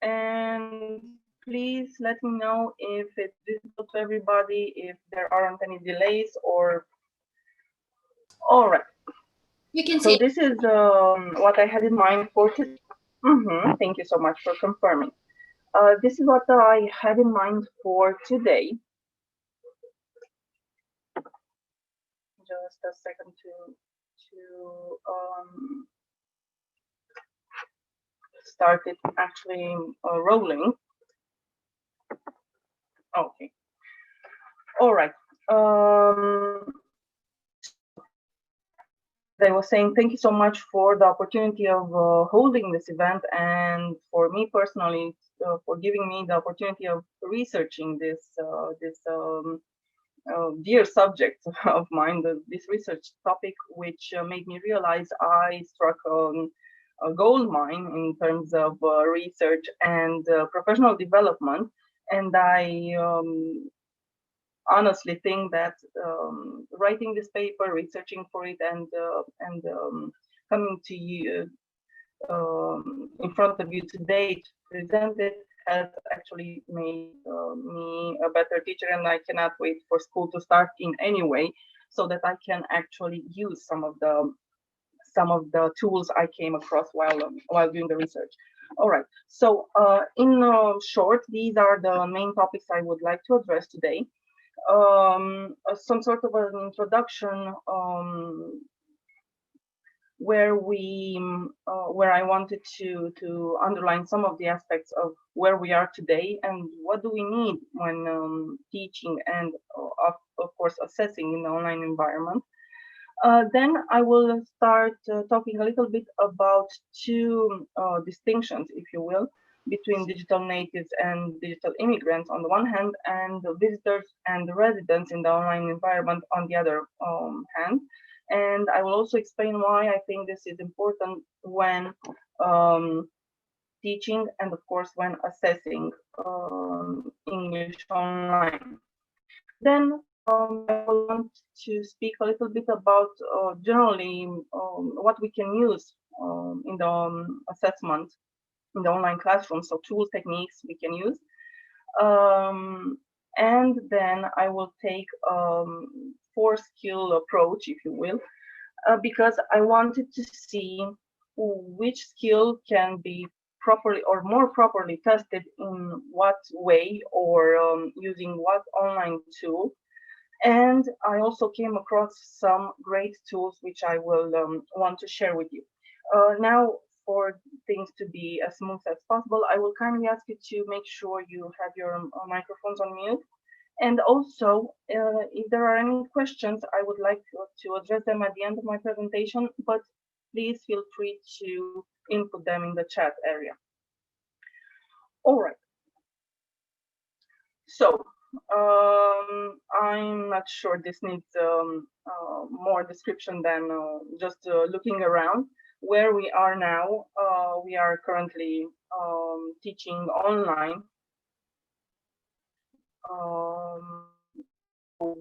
and please let me know if it's visible to everybody, if there aren't any delays or... All right. We can so see. This is what I had in mind for today. Thank you so much for confirming. This is what I had in mind for today. Just a second to start it actually rolling. Okay. All right. I was saying thank you so much for the opportunity of holding this event, and for me personally, for giving me the opportunity of researching this dear subject of mine, this research topic, which made me realize I struck a gold mine in terms of research and professional development. And I honestly think that writing this paper, researching for it, and coming to you in front of you today to present it has actually made me a better teacher, and I cannot wait for school to start in any way, so that I can actually use some of the tools I came across while doing the research. All right. So in short, these are the main topics I would like to address today. Some sort of an introduction where I wanted to underline some of the aspects of where we are today and what do we need when teaching and of course assessing in the online environment. Then I will start talking a little bit about two distinctions, if you will, between digital natives and digital immigrants on the one hand, and visitors and residents in the online environment on the other hand. And I will also explain why I think this is important when teaching and, of course, when assessing English online. Then I want to speak a little bit about generally what we can use in the assessment in the online classroom, so tools, techniques we can use. And then I will take four-skill approach, if you will, because I wanted to see which skill can be properly or more properly tested in what way or using what online tool. And I also came across some great tools which I will want to share with you. Now, for things to be as smooth as possible, I will kindly ask you to make sure you have your microphones on mute. And also, if there are any questions, I would like to address them at the end of my presentation, but please feel free to input them in the chat area. All right. So, I'm not sure this needs more description than just looking around. Where we are now, we are currently teaching online.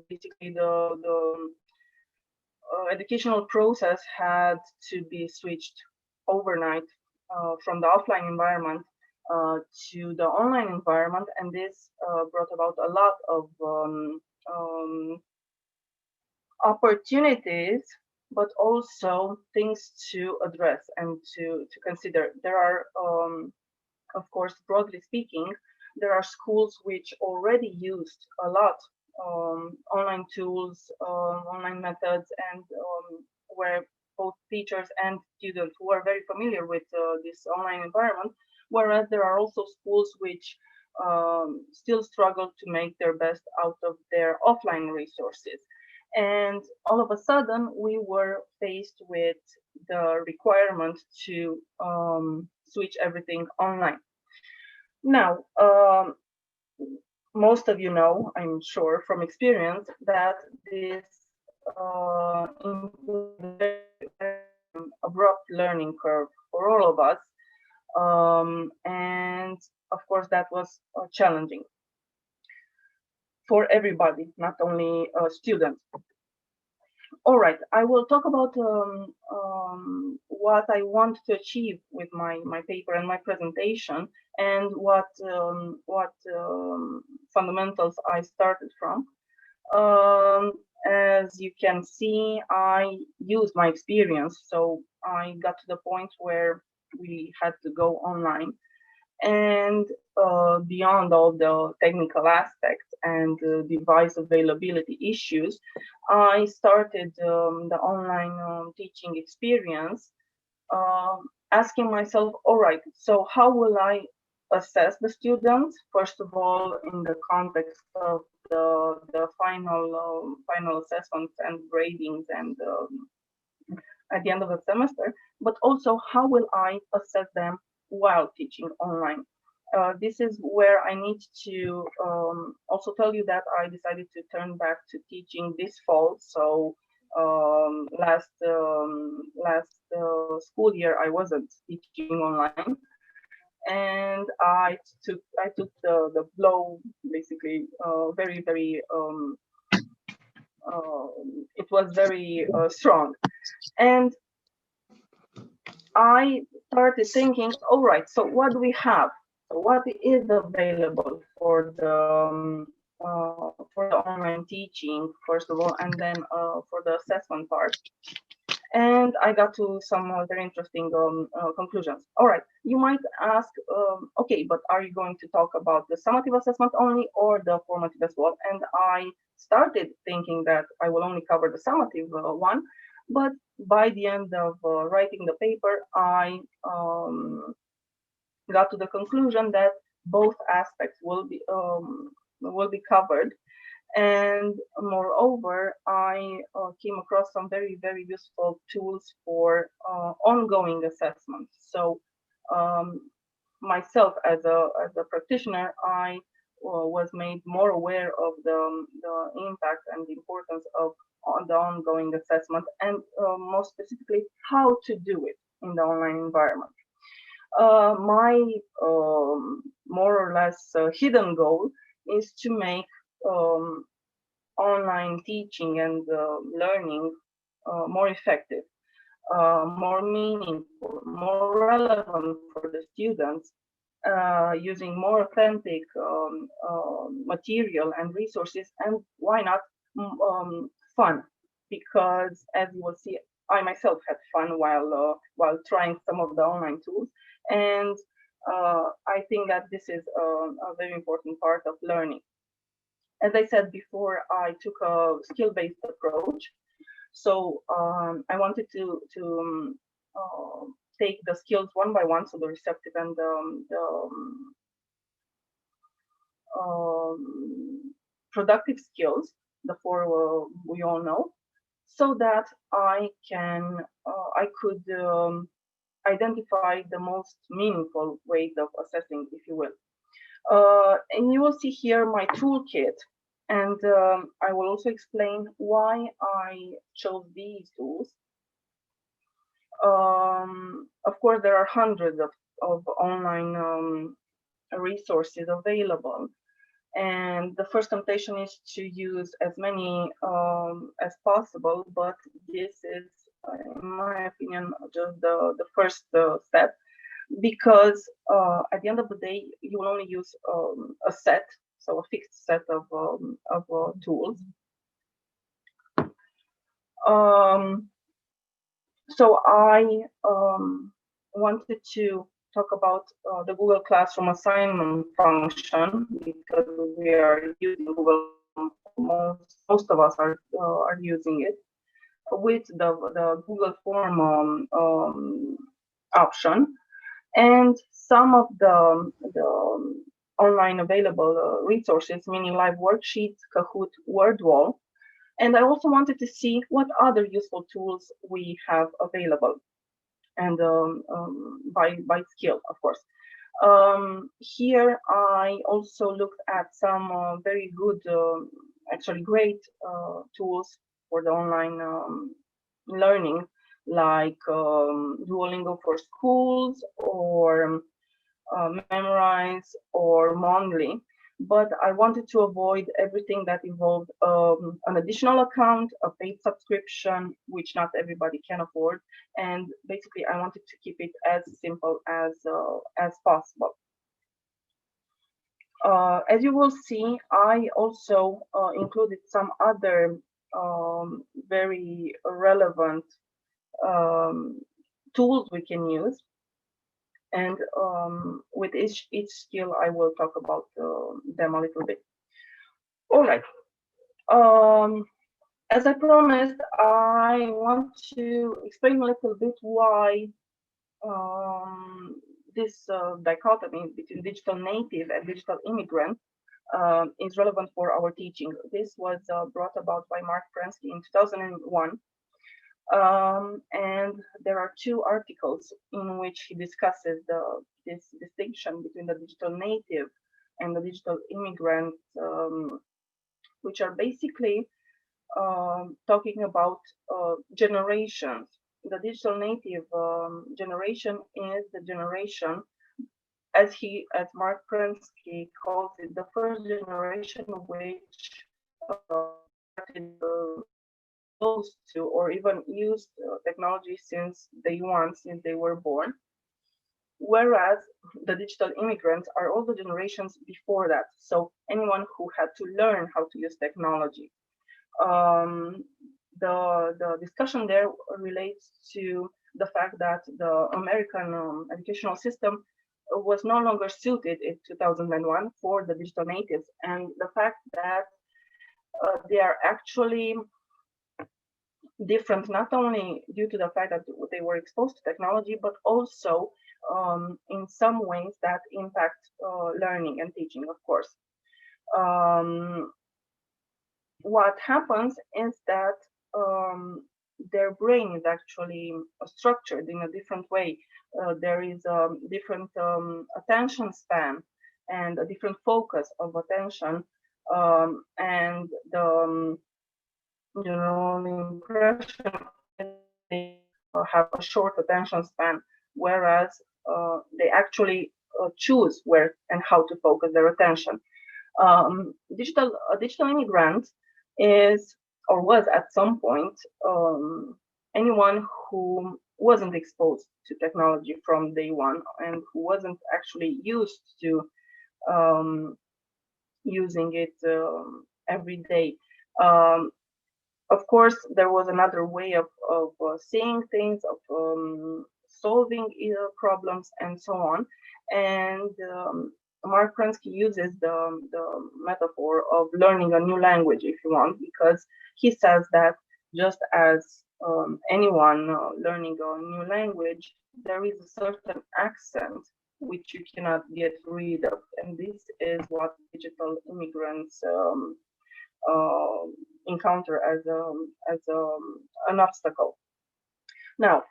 Basically, the educational process had to be switched overnight from the offline environment to the online environment, and this brought about a lot of opportunities, but also things to address and to consider. There are, of course, broadly speaking, there are schools which already used a lot online tools, online methods, and where both teachers and students who are very familiar with this online environment, whereas there are also schools which still struggle to make their best out of their offline resources. And all of a sudden, we were faced with the requirement to switch everything online. Now, most of you know, I'm sure from experience, that this abrupt learning curve for all of us. And of course, that was challenging for everybody, not only students. All right, I will talk about what I want to achieve with my paper and my presentation, and what fundamentals I started from. As you can see, I used my experience, so I got to the point where we had to go online. And beyond all the technical aspects and device availability issues, I started the online teaching experience, asking myself, all right, so how will I assess the students? First of all, in the context of the final assessments and gradings and at the end of the semester, but also how will I assess them while teaching online? This is where I need to also tell you that I decided to turn back to teaching this fall. So last school year I wasn't teaching online, and I took the blow basically very it was very strong, and I started thinking, all right, so what do we have? So what is available for the online teaching, first of all, and then for the assessment part? And I got to some very interesting conclusions. All right, you might ask, okay, but are you going to talk about the summative assessment only or the formative as well? And I started thinking that I will only cover the summative one, but by the end of writing the paper, I got to the conclusion that both aspects will be covered. And moreover, I came across some very useful tools for ongoing assessments. So myself as a practitioner, I was made more aware of the impact and the importance of the ongoing assessment, and most specifically how to do it in the online environment. My more or less hidden goal is to make online teaching and learning more effective, more meaningful, more relevant for the students, using more authentic material and resources, and why not fun, because as you will see, I myself had fun while trying some of the online tools, and I think that this is a very important part of learning. As I said before, I took a skill-based approach. So I wanted to take the skills one by one, so the receptive and the productive skills, the four we all know, so that I could identify the most meaningful ways of assessing, if you will. And you will see here my toolkit, and I will also explain why I chose these tools. Of course, there are hundreds of online resources available, and the first temptation is to use as many as possible, but this is, in my opinion, just the first step, because at the end of the day, you will only use a set, so a fixed set of tools. So I wanted to talk about the Google Classroom assignment function, because we are using Google, most of us are using it, with the Google Form option, and some of the online available resources, meaning live worksheets, Kahoot, Wordwall. And I also wanted to see what other useful tools we have available, and by skill, of course. Here I also looked at some very good, actually great tools for the online learning, like Duolingo for Schools, or Memrise, or Mondly. but I wanted to avoid everything that involved an additional account, a paid subscription, which not everybody can afford, and basically I wanted to keep it as simple as possible. As you will see, I also included some other very relevant tools we can use, and with each skill I will talk about them a little bit. All right. As I promised, I want to explain a little bit why this dichotomy between digital native and digital immigrant is relevant for our teaching. This was brought about by Mark Prensky in 2001. And there are two articles in which he discusses this distinction between the digital native and the digital immigrant, which are basically talking about generations. The digital native generation is the generation, as Mark Prensky calls it, the first generation which started exposed to or even used technology since day one, since they were born. Whereas the digital immigrants are all the generations before that. So anyone who had to learn how to use technology. The discussion there relates to the fact that the American educational system was no longer suited in 2001 for the digital natives, and the fact that they are actually different not only due to the fact that they were exposed to technology, but also in some ways that impact learning and teaching, of course. What happens is that their brain is actually structured in a different way. There is a different attention span and a different focus of attention, and the impression they have a short attention span, whereas they actually choose where and how to focus their attention. A digital immigrant is or was at some point anyone who wasn't exposed to technology from day one and who wasn't actually used to using it every day. Of course, there was another way of seeing things, of solving problems, and so on. And Mark Prensky uses the metaphor of learning a new language, if you want, because he says that just as anyone learning a new language, there is a certain accent which you cannot get rid of, and this is what digital immigrants encounter as an obstacle. Now,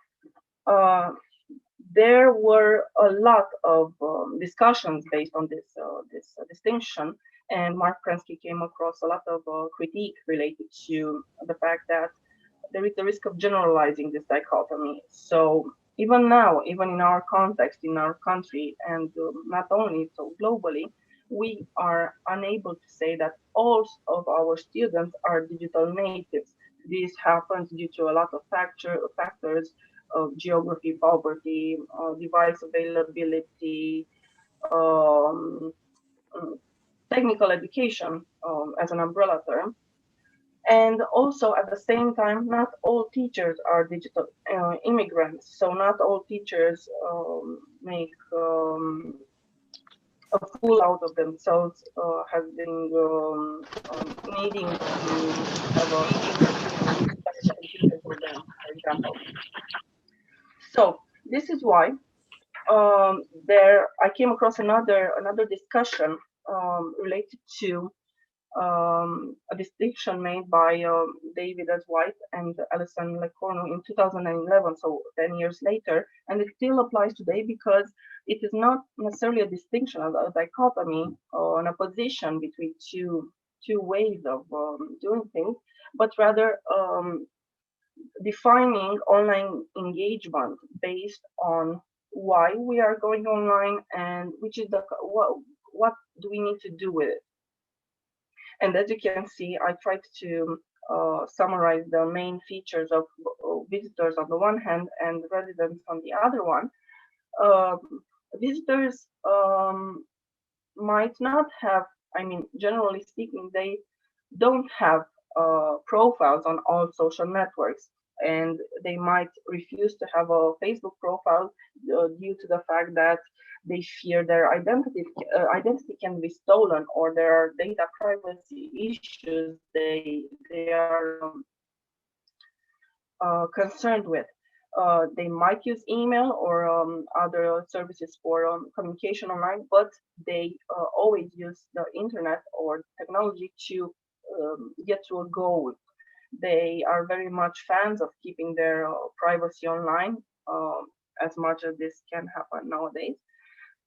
there were a lot of discussions based on this distinction, and Mark Prensky came across a lot of critique related to the fact that there is the risk of generalizing this dichotomy. So even now, even in our context, in our country, and not only so globally, we are unable to say that all of our students are digital natives. This happens due to a lot of factors of geography, poverty, device availability, technical education as an umbrella term. And also at the same time, not all teachers are digital immigrants. So not all teachers make a fool out of themselves, has been needing to have a computer for them, for example. So this is why I came across another discussion related to a distinction made by David S. White and Alison Lecornu in 2011, so 10 years later, and it still applies today because it is not necessarily a distinction, a dichotomy, or an opposition between two ways of doing things, but rather defining online engagement based on why we are going online and which is what do we need to do with it? And as you can see, I tried to summarize the main features of visitors on the one hand and residents on the other one. Visitors might not have, I mean, generally speaking, they don't have profiles on all social networks, and they might refuse to have a Facebook profile due to the fact that they fear their identity can be stolen, or there are data privacy issues they are concerned with. They might use email or other services for communication online, but they always use the internet or technology to get to a goal. They are very much fans of keeping their privacy online, as much as this can happen nowadays.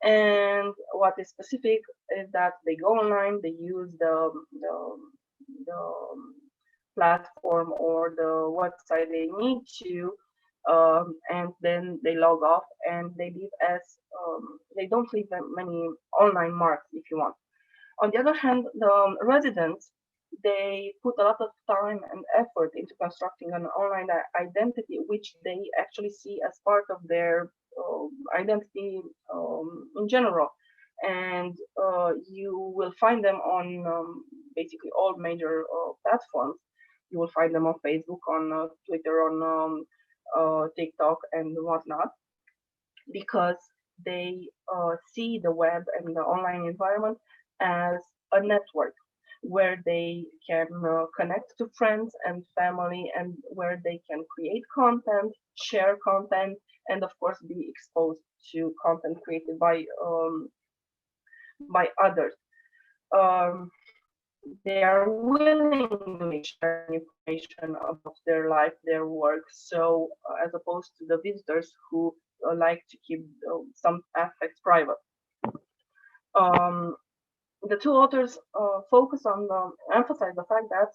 And what is specific is that they go online, they use the platform or the website they need to, and then they log off, and they leave as they don't leave many online marks, if you want. On the other hand, the residents, they put a lot of time and effort into constructing an online identity, which they actually see as part of their identity in general. And you will find them on basically all major platforms. You will find them on Facebook, on Twitter, on TikTok, and whatnot, because they see the web and the online environment as a network where they can connect to friends and family, and where they can create content, share content, and of course be exposed to content created by others. They are willing to share information about their life, their work, so as opposed to the visitors who like to keep some aspects private. The two authors emphasize the fact that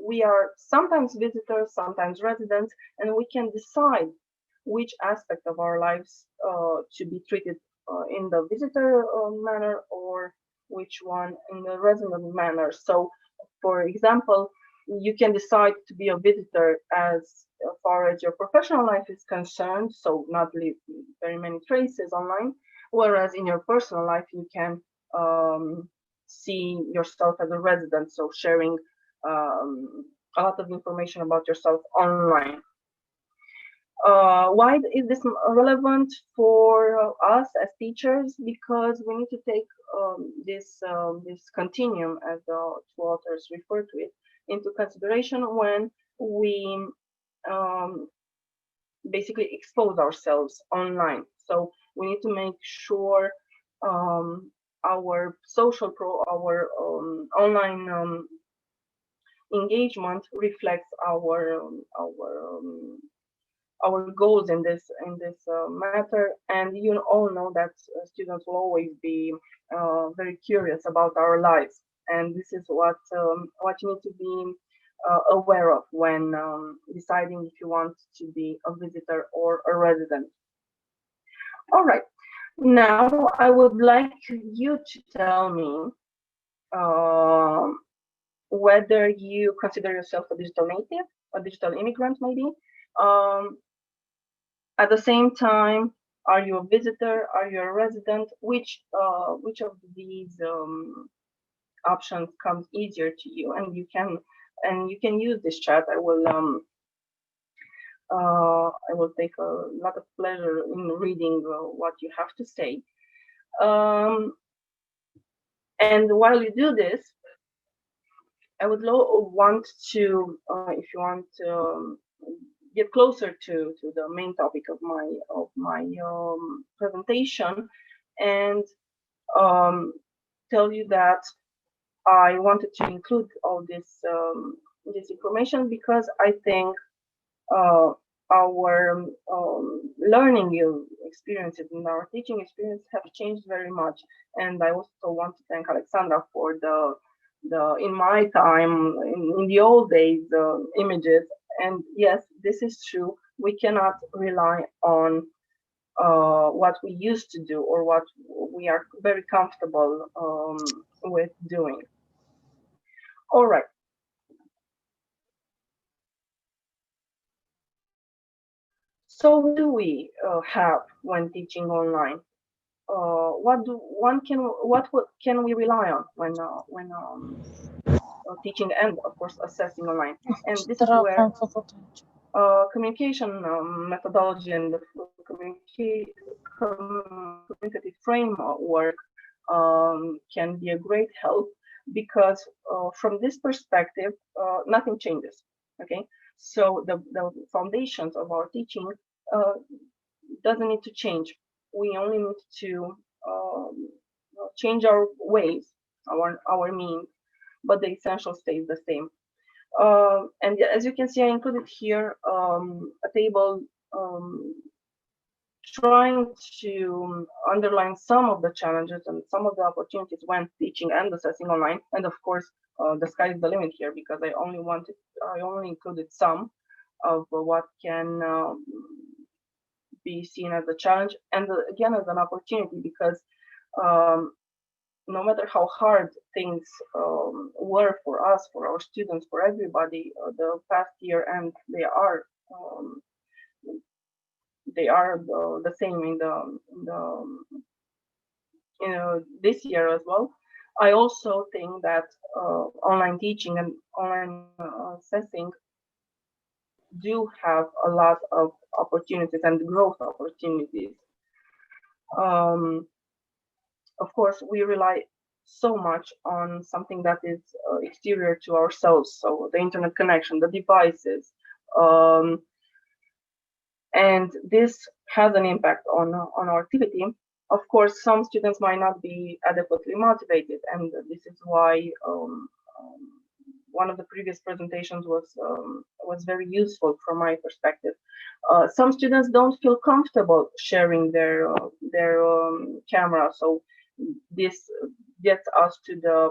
we are sometimes visitors, sometimes residents, and we can decide which aspect of our lives to be treated in the visitor manner, or which one in the resident manner. So, for example, you can decide to be a visitor as far as your professional life is concerned, so not leave very many traces online, whereas in your personal life you can see yourself as a resident, so sharing a lot of information about yourself online. Why is this relevant for us as teachers? Because we need to take this continuum, as the two authors refer to it, into consideration when we basically expose ourselves online. So we need to make sure our our online engagement reflects our goals in this matter. And you all know that students will always be very curious about our lives, and this is what you need to be aware of when deciding if you want to be a visitor or a resident. All right, now I would like you to tell me whether you consider yourself a digital native, a digital immigrant maybe. At the same time, are you a visitor? Are you a resident? Which of these options comes easier to you? And you can use this chat. I will take a lot of pleasure in reading what you have to say. And while you do this, I would want to, if you want to get closer to the main topic of my presentation, and tell you that I wanted to include all this information because I think our learning experiences and our teaching experience have changed very much. And I also want to thank Alexandra for the in my time, in the old days, images. And yes, this is true. We cannot rely on what we used to do or what we are very comfortable with doing. All right. So what do we have when teaching online? What can we rely on when teaching and of course assessing online? And this is where communication methodology and the communicative framework can be a great help, because from this perspective nothing changes. Okay, so the foundations of our teaching doesn't need to change. We only need to change our ways, our means, but the essential stays the same. And as you can see, I included here a table trying to underline some of the challenges and some of the opportunities when teaching and assessing online. And of course, the sky is the limit here, because I only included some of what can be seen as a challenge, and again as an opportunity, because no matter how hard things were for us, for our students, for everybody, the past year, and they are the same in this year as well. I also think that online teaching and online assessing do have a lot of opportunities and growth opportunities. Of course, we rely so much on something that is exterior to ourselves, so the internet connection, the devices, and this has an impact on our activity. Of course, some students might not be adequately motivated, and this is why one of the previous presentations was very useful from my perspective. Some students don't feel comfortable sharing their camera, so this gets us to the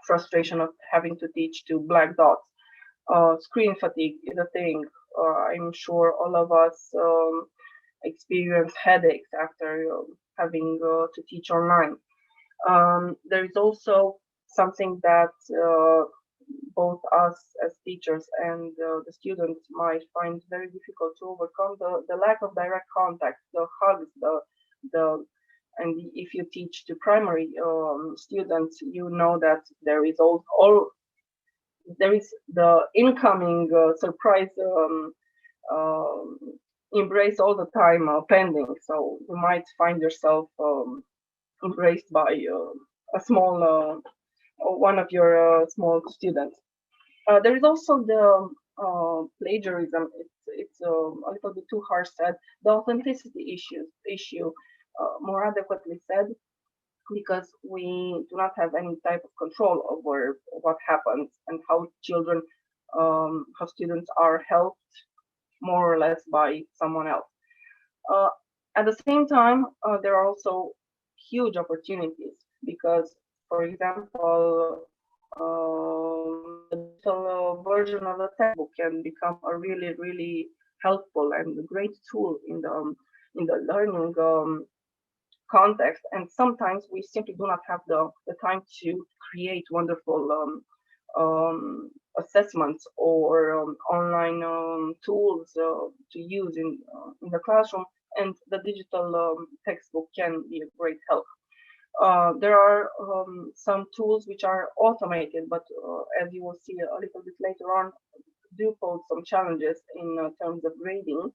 frustration of having to teach to black dots. Screen fatigue is a thing. I'm sure all of us experience headaches after having to teach online. There is also something that both us as teachers and the students might find very difficult to overcome: the lack of direct contact, the hugs, and if you teach to primary students, you know that there is there is the incoming surprise embrace all the time pending. So you might find yourself embraced by a small one of your small students. There is also the plagiarism. It's a little bit too harsh said. The authenticity issue, more adequately said, because we do not have any type of control over what happens and how students are helped more or less by someone else. At the same time, there are also huge opportunities, because, for example, the digital version of the textbook can become a really, really helpful and great tool in the learning context. And sometimes we simply do not have the time to create wonderful assessments or online tools to use in the classroom, and the digital textbook can be a great help. There are some tools which are automated, but as you will see a little bit later on, do pose some challenges in terms of grading.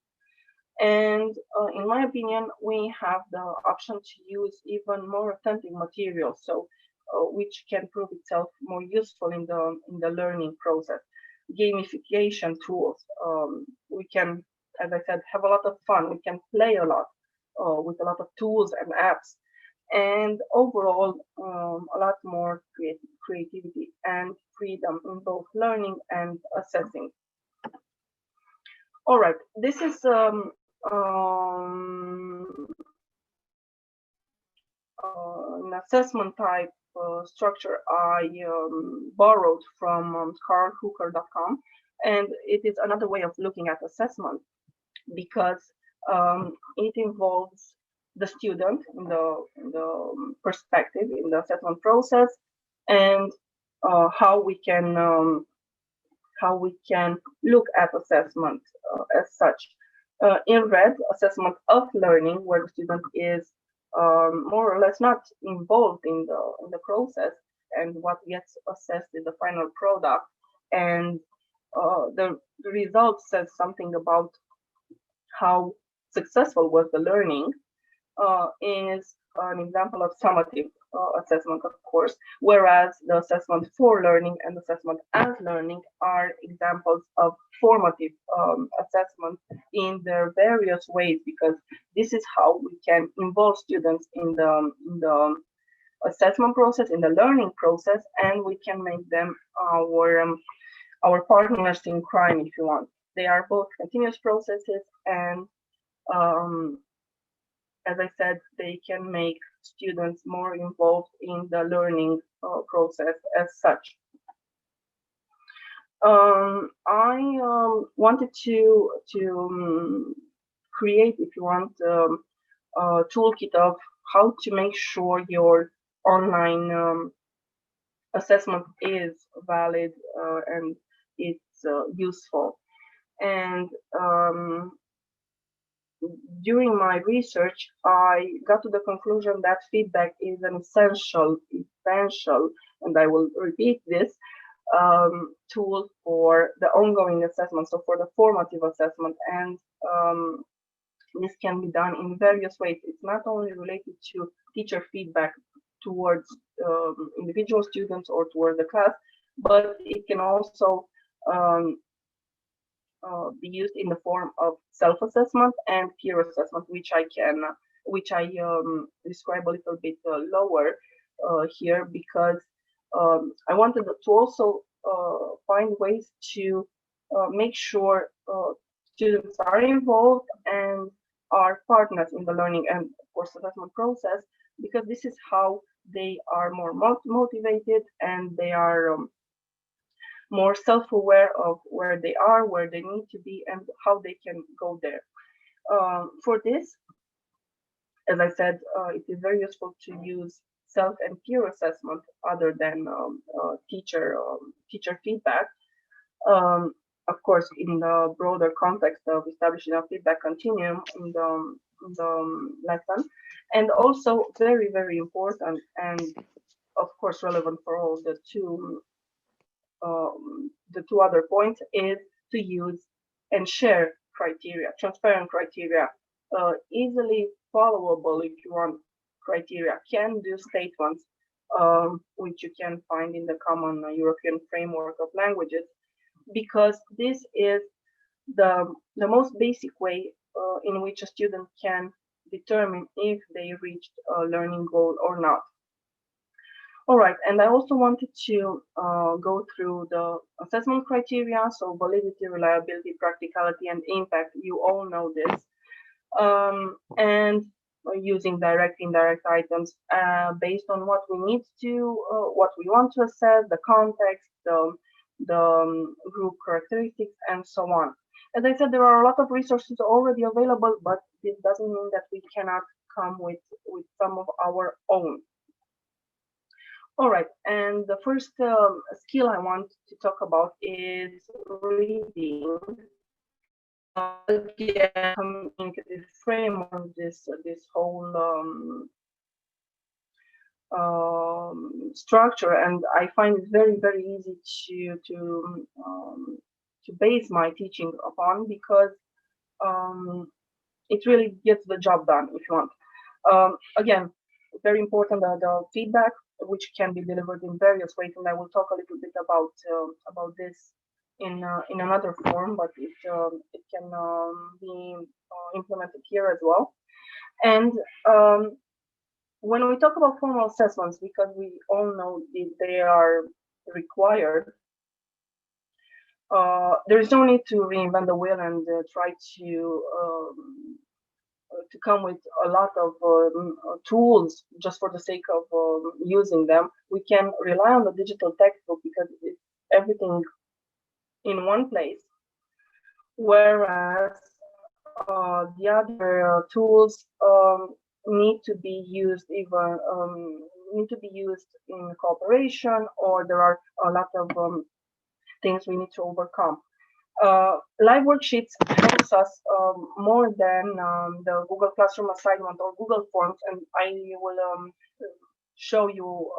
And in my opinion, we have the option to use even more authentic materials, so which can prove itself more useful in the learning process. Gamification tools. We can, as I said, have a lot of fun. We can play a lot with a lot of tools and apps, and overall a lot more creativity and freedom in both learning and assessing. All right, this is an assessment type structure I borrowed from carlhooker.com, and it is another way of looking at assessment, because it involves the student in the perspective, in the assessment process, and how we can look at assessment as such. In red, assessment of learning, where the student is more or less not involved in the process, and what gets assessed is the final product, and the result says something about how successful was the learning, is an example of summative assessment, of course, whereas the assessment for learning and assessment as learning are examples of formative assessment in their various ways, because this is how we can involve students in the assessment process, in the learning process, and we can make them our partners in crime, if you want. They are both continuous processes, and as I said, they can make students more involved in the learning process as such. I wanted to create, if you want, a toolkit of how to make sure your online assessment is valid and it's useful. And during my research, I got to the conclusion that feedback is an essential, and I will repeat this, tool for the ongoing assessment, so for the formative assessment. And this can be done in various ways. It's not only related to teacher feedback towards individual students or towards the class, but it can also be used in the form of self-assessment and peer assessment, which I describe a little bit lower here, because I wanted to also find ways to make sure students are involved and are partners in the learning and, of course, assessment process, because this is how they are more motivated, and they are more self-aware of where they are, where they need to be, and how they can go there. For this, as I said, it is very useful to use self and peer assessment other than teacher feedback. Of course, in the broader context of establishing a feedback continuum in the lesson, and also very, very important, and of course relevant for all the two other points, is to use and share criteria, transparent criteria, easily followable, if you want, criteria, can-do statements, which you can find in the common European framework of languages, because this is the most basic way in which a student can determine if they reached a learning goal or not. All right, and I also wanted to go through the assessment criteria, so validity, reliability, practicality, and impact. You all know this. And using direct, indirect items based on what we need to, what we want to assess, the context, the group characteristics, and so on. As I said, there are a lot of resources already available, but this doesn't mean that we cannot come with some of our own. All right, and the first skill I want to talk about is reading. Again, coming into this framework, this whole structure, and I find it very, very easy to base my teaching upon, because it really gets the job done, if you want. Again, very important, the feedback, which can be delivered in various ways, and I will talk a little bit about this in another form, but it can be implemented here as well. And when we talk about formal assessments, because we all know they are required, there is no need to reinvent the wheel and try to come with a lot of tools just for the sake of using them. We can rely on the digital textbook because it's everything in one place, whereas the other tools need to be used in cooperation, or there are a lot of things we need to overcome. Live worksheets helps us more than the Google Classroom assignment or Google Forms, and I will show you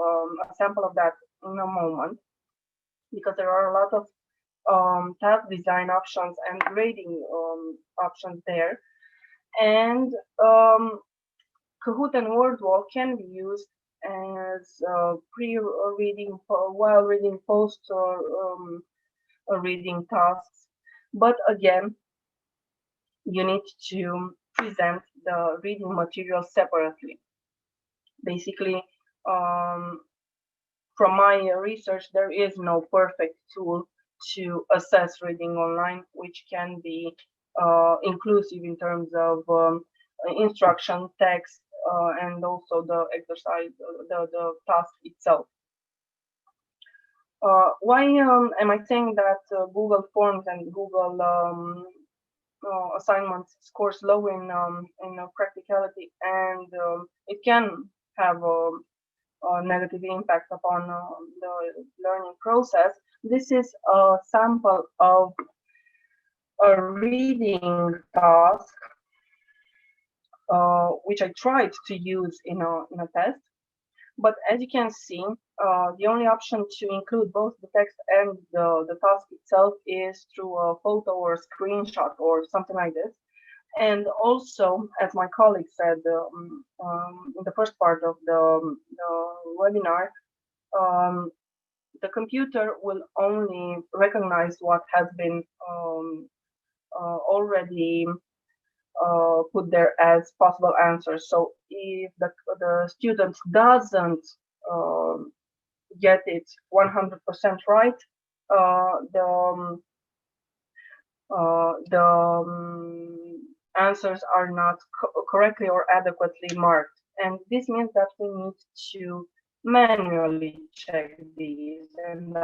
a sample of that in a moment, because there are a lot of task design options and grading options there. And Kahoot and WordWall can be used as pre-reading, while reading, post reading tasks. But again, you need to present the reading material separately. Basically, from my research, there is no perfect tool to assess reading online, which can be inclusive in terms of instruction, text, and also the exercise, the task itself. Why am I saying that Google Forms and Google assignments scores low in practicality, and it can have a negative impact upon the learning process? This is a sample of a reading task which I tried to use in a test. But as you can see, the only option to include both the text and the task itself is through a photo or a screenshot or something like this. And also, as my colleague said in the first part of the webinar, the computer will only recognize what has been already put there as possible answers. So if the student doesn't get it 100% right, the answers are not correctly or adequately marked, and this means that we need to manually check these. And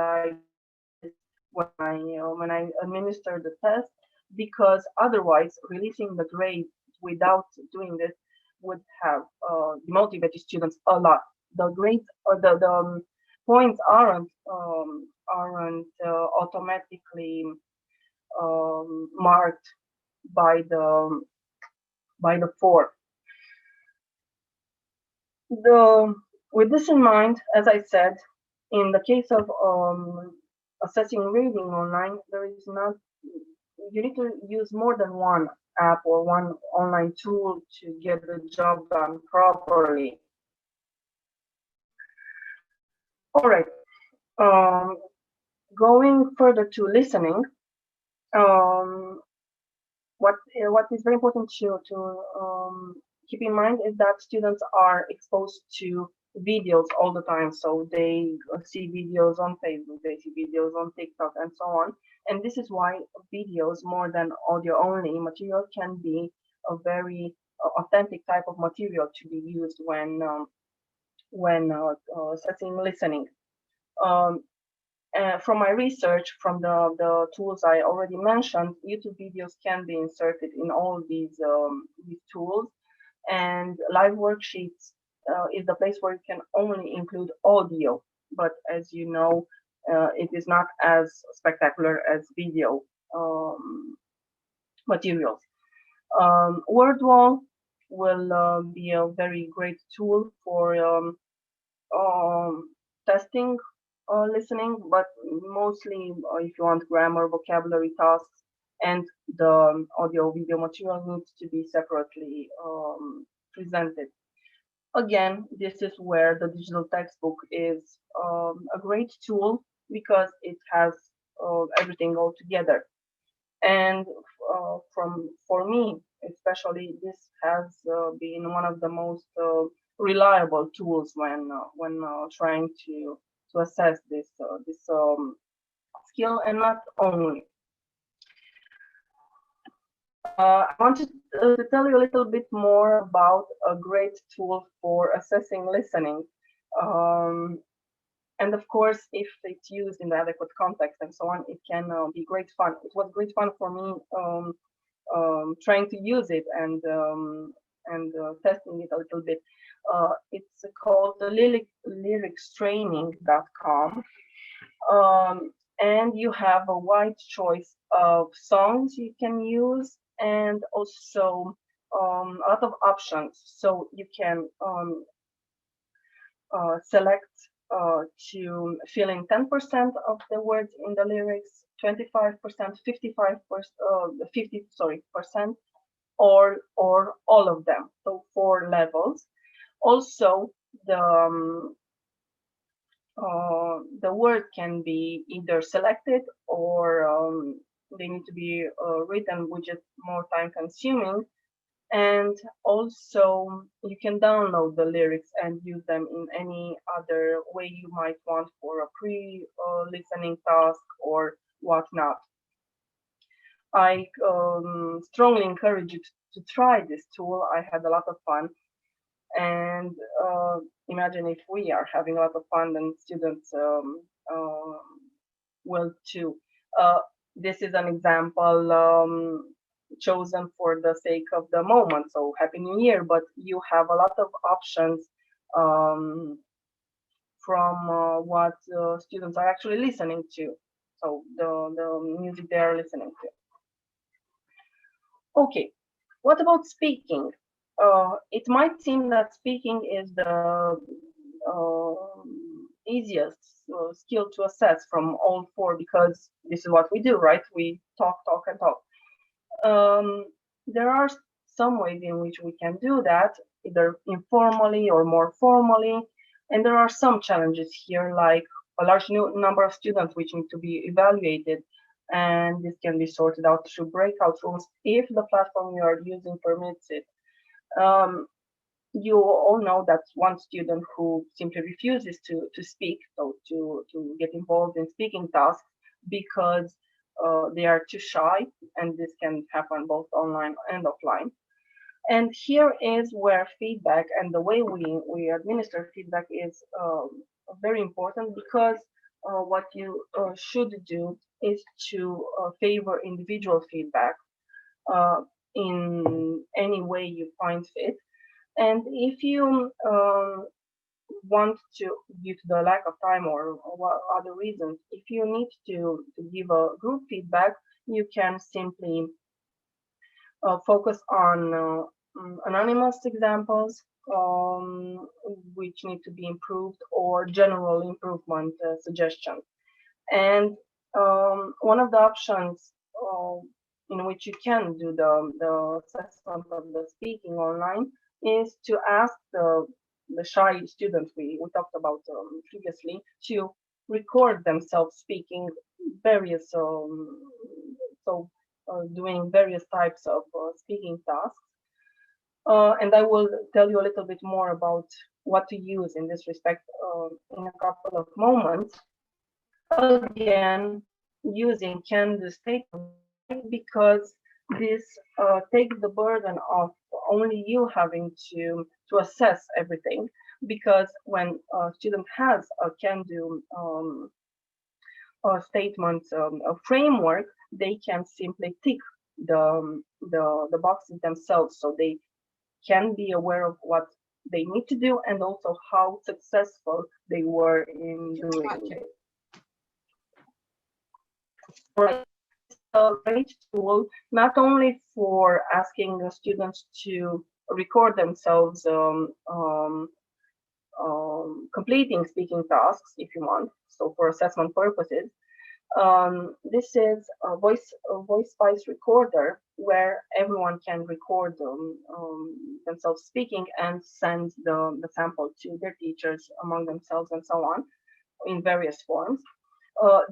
when I administer the test, because otherwise releasing the grade without doing this would have demotivated students a lot. The grades or the points aren't automatically marked by the 4. With this in mind, as I said, in the case of assessing reading online, there is not, you need to use more than one app or one online tool to get the job done properly. All right. Going further to listening, what is very important to keep in mind is that students are exposed to videos all the time. So they see videos on Facebook, they see videos on TikTok, and so on. And this is why videos, more than audio only material, can be a very authentic type of material to be used when assessing listening. From my research, from the tools I already mentioned, YouTube videos can be inserted in all these tools, and live worksheets is the place where you can only include audio. But as you know, it is not as spectacular as video materials. WordWall will be a very great tool for testing listening, but mostly if you want grammar, vocabulary tasks, and the audio video material needs to be separately presented. Again, this is where the digital textbook is a great tool, because it has everything all together. And for me especially, this has been one of the most reliable tools when trying to assess this skill, and not only. I wanted to tell you a little bit more about a great tool for assessing listening. And of course, if it's used in the adequate context and so on, it can be great fun. It was great fun for me trying to use it and testing it a little bit. It's called the lyricstraining.com, and you have a wide choice of songs you can use, and also a lot of options. So you can select to fill in 10% of the words in the lyrics, 25%, 50% or all of them. So 4 levels. Also, the word can be either selected or they need to be written, which is more time consuming. And also you can download the lyrics and use them in any other way you might want for a pre-listening task or whatnot. I strongly encourage you to try this tool. I had a lot of fun. And imagine if we are having a lot of fun, then students will too. This is an example chosen for the sake of the moment. So Happy New Year, but you have a lot of options from what students are actually listening to. So the music they are listening to. Okay, what about speaking? It might seem that speaking is the easiest skill to assess from all 4, because this is what we do, right? We talk, and talk. There are some ways in which we can do that, either informally or more formally. And there are some challenges here, like a large number of students which need to be evaluated. And this can be sorted out through breakout rooms if the platform you are using permits it. You all know that one student who simply refuses to speak, so to get involved in speaking tasks because they are too shy, and this can happen both online and offline. And here is where feedback and the way we administer feedback is very important, because what you should do is to favor individual feedback in any way you find fit. And if you want to, due to the lack of time or other reasons, if you need to give a group feedback, you can simply focus on anonymous examples which need to be improved, or general improvement suggestions. And one of the options in which you can do the assessment of the speaking online is to ask the shy students we talked about previously to record themselves speaking various doing various types of speaking tasks. And I will tell you a little bit more about what to use in this respect in a couple of moments. Again, using can-do statements, because this takes the burden of only you having to assess everything, because when a student has a can-do statement framework, they can simply tick the boxes themselves, so they can be aware of what they need to do and also how successful they were in doing it. Right. A great tool, not only for asking the students to record themselves completing speaking tasks, if you want, so for assessment purposes. This is a voice spice recorder where everyone can record themselves speaking and send the sample to their teachers among themselves and so on in various forms.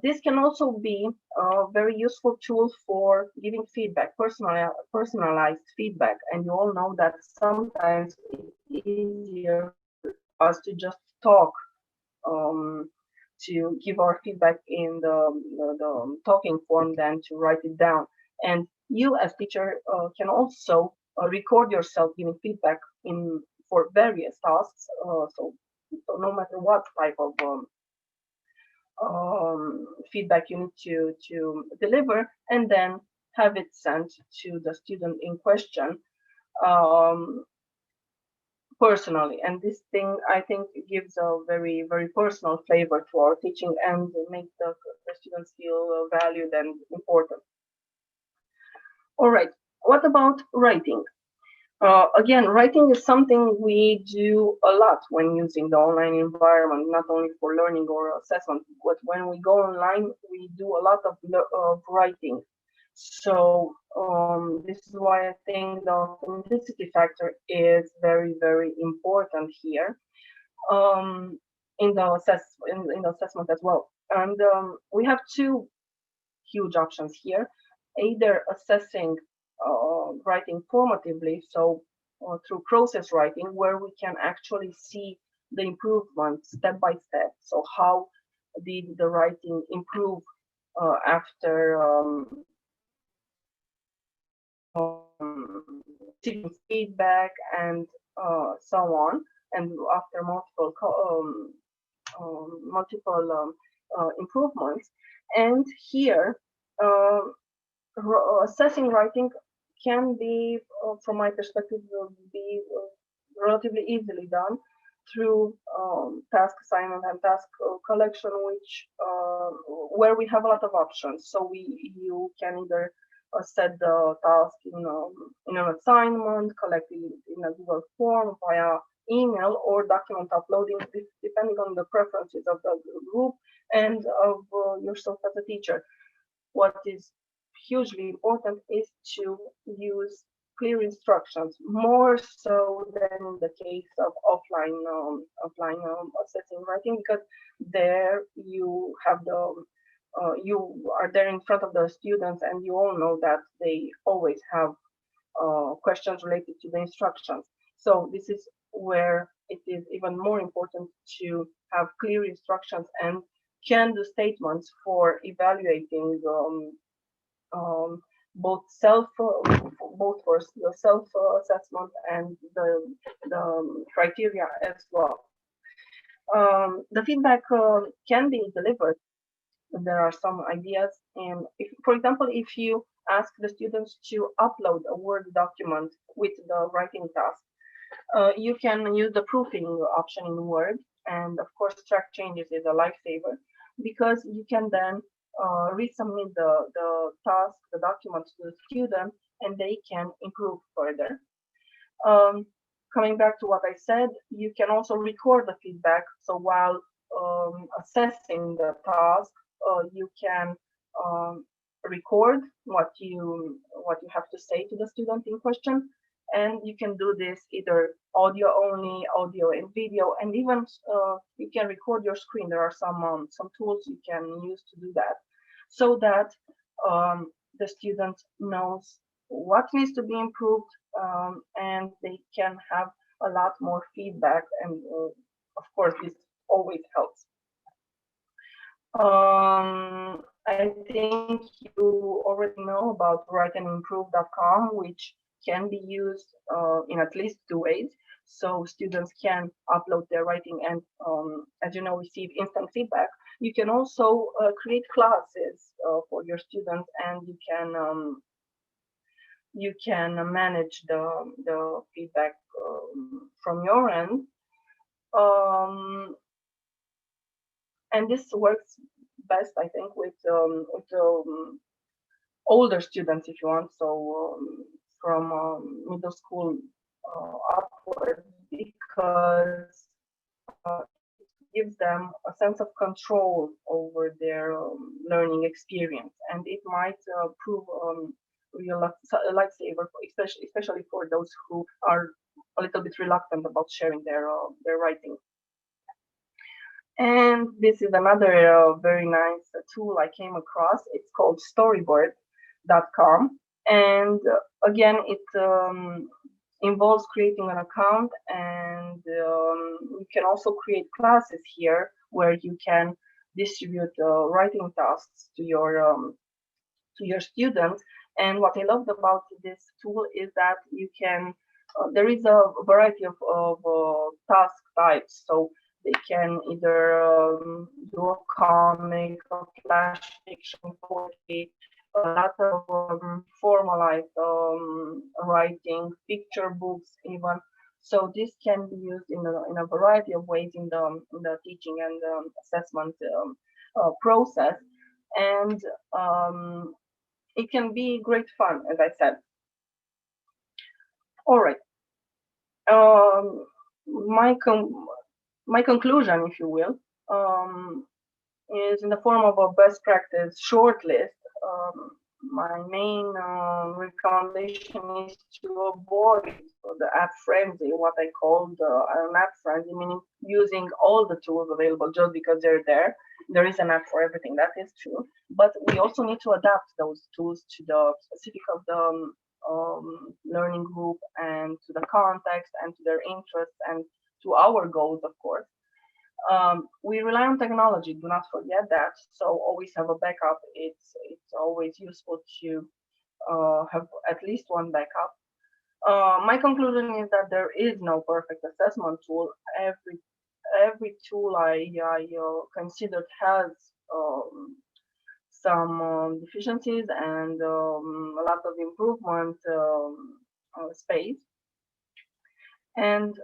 This can also be a very useful tool for giving feedback, personalized feedback. And you all know that sometimes it's easier for us to just talk, to give our feedback in the talking form than to write it down. And you as teacher can also record yourself giving feedback for various tasks. So no matter what type of feedback you need to deliver, and then have it sent to the student in question personally. And this thing, I think, gives a very, very personal flavor to our teaching and make the students feel valued and important. All right, what about writing? Again, writing is something we do a lot when using the online environment, not only for learning or assessment, but when we go online, we do a lot of writing. So this is why I think the authenticity factor is very, very important here in the assessment as well. And we have two huge options here: either assessing writing formatively, so through process writing, where we can actually see the improvement step by step. So how did the writing improve after receiving feedback and so on, and after multiple improvements. And here, assessing writing can be, from my perspective, be relatively easily done through task assignment and task collection, which where we have a lot of options. So you can either set the task in an assignment, collect it in a Google form via email, or document uploading, depending on the preferences of the group and of yourself as a teacher. What is hugely important is to use clear instructions, more so than in the case of offline assessing writing, because there you have you are there in front of the students, and you all know that they always have questions related to the instructions. So this is where it is even more important to have clear instructions and can-do statements for evaluating both for the self-assessment and the criteria as well. The feedback can be delivered. There are some ideas, and for example, if you ask the students to upload a Word document with the writing task, you can use the proofing option in Word, and of course track changes is a lifesaver, because you can then resubmit the task, the document to the student, and they can improve further. Coming back to what I said, you can also record the feedback. So while assessing the task, you can record what you have to say to the student in question, and you can do this either audio only, audio and video, and even you can record your screen. There are some tools you can use to do that, so that the student knows what needs to be improved, and they can have a lot more feedback, and of course this always helps. I think you already know about writeandimprove.com, which can be used in at least 2 ways. So students can upload their writing and, as you know, receive instant feedback. You can also create classes for your students, and you can manage the feedback from your end. And this works best, I think, with older students, if you want, so from middle school upward, because it gives them a sense of control over their learning experience, and it might prove a lifesaver, especially for those who are a little bit reluctant about sharing their writing. And this is another very nice tool I came across. It's called storyboard.com, and again, it involves creating an account, and you can also create classes here where you can distribute writing tasks to your students. And what I loved about this tool is that you can there is a variety of task types. So they can either do a comic, a flash fiction, poetry, a lot of formalized writing, picture books even. So this can be used in a variety of ways in the teaching and assessment process, and it can be great fun, as I said. All right. My conclusion, if you will, is in the form of a best practice short list. My main recommendation is to avoid the app frenzy, what I call an app frenzy, meaning using all the tools available just because they're there. There is an app for everything, that is true. But we also need to adapt those tools to the specific of the learning group and to the context and to their interests and to our goals, of course. We rely on technology, do not forget that, so always have a backup. It's always useful to have at least one backup. My conclusion is that there is no perfect assessment tool. Every tool I considered has some deficiencies and a lot of improvement space. And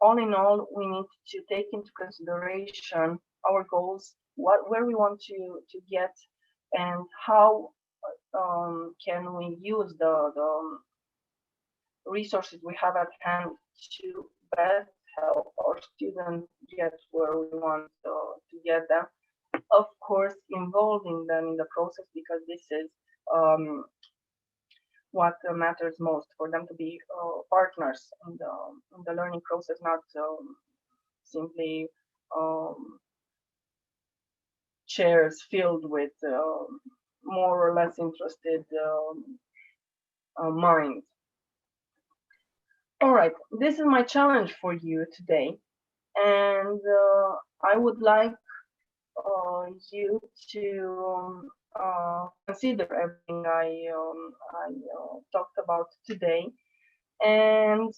all in all, we need to take into consideration our goals, where we want to get, and how can we use the resources we have at hand to best help our students get where we want to get them. Of course, involving them in the process, because this is what matters most, for them to be partners in the learning process, not simply chairs filled with more or less interested minds. All right, this is my challenge for you today, and I would like you to consider everything I talked about today, and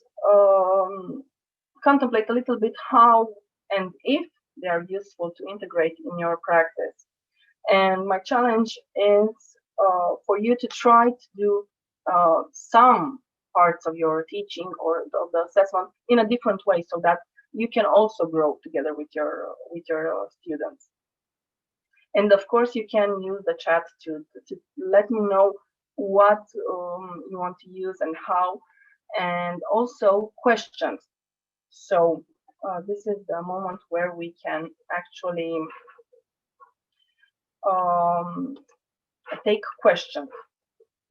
contemplate a little bit how and if they are useful to integrate in your practice. And my challenge is for you to try to do some parts of your teaching or of the assessment in a different way, so that you can also grow together with your students. And of course, you can use the chat to let me know what you want to use and how, and also questions. So this is the moment where we can actually take questions.